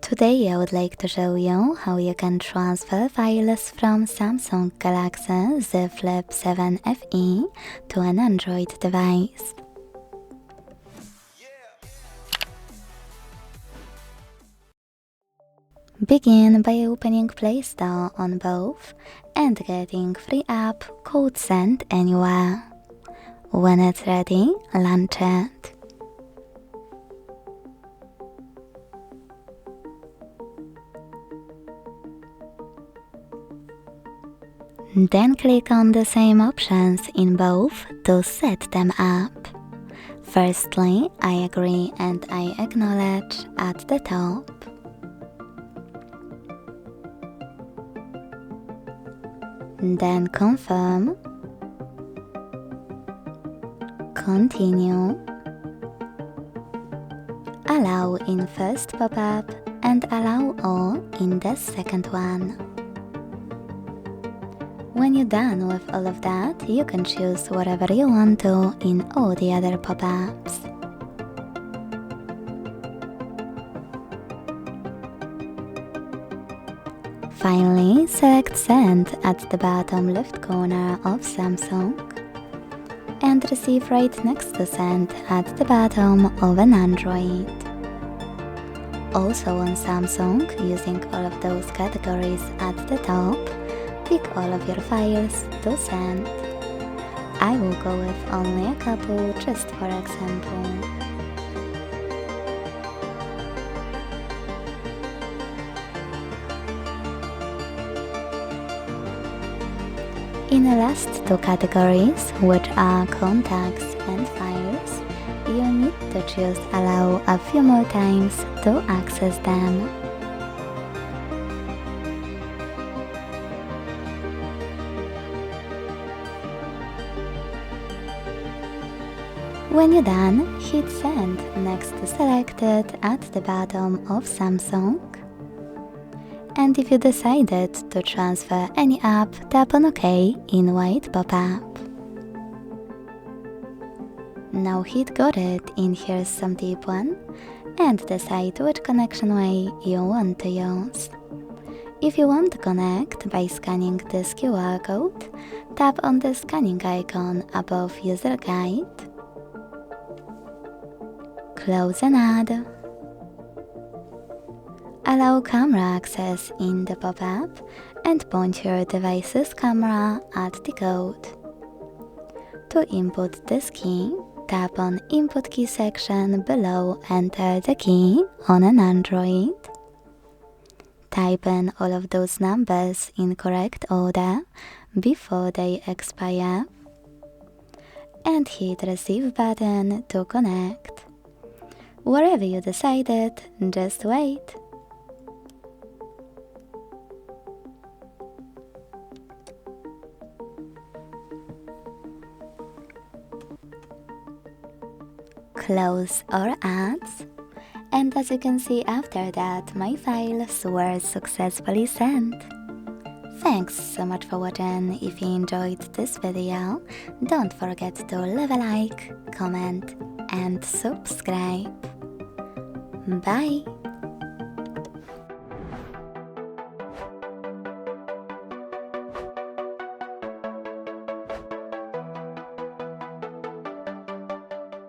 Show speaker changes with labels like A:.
A: Today I would like to show you how you can transfer files from Samsung Galaxy Z Flip 7 FE to an Android device. Begin by opening Play Store on both and getting free app called Send Anywhere. When it's ready, launch it. Then click on the same options in both to set them up. Firstly, I agree and I acknowledge at the top. Then confirm, continue, allow in first pop-up and allow all in the second one. When you're done with all of that, you can choose whatever you want to in all the other pop-ups. Finally, select Send at the bottom left corner of Samsung and receive right next to Send at the bottom of an Android. Also on Samsung, using all of those categories at the top, pick all of your files to send. I will go with only a couple just for example. In the last two categories, which are contacts and files, you need to choose Allow a few more times to access them. When you're done, hit Send next to Selected at the bottom of Samsung. And if you decided to transfer any app, tap on OK in white pop-up. Now hit Got It in Here's Some Tip 1 and decide which connection way you want to use. If you want to connect by scanning this QR code, tap on the scanning icon above User Guide. Close and add. Allow camera access in the pop-up and point your device's camera at the code. To input this key, tap on Input Key section below Enter the key on an Android. Type in all of those numbers in correct order before they expire and hit Receive button to connect. Wherever you decided, just wait. Close our ads, and as you can see after that, my files were successfully sent. Thanks so much for watching. If you enjoyed this video, don't forget to leave a like, comment and subscribe. Bye!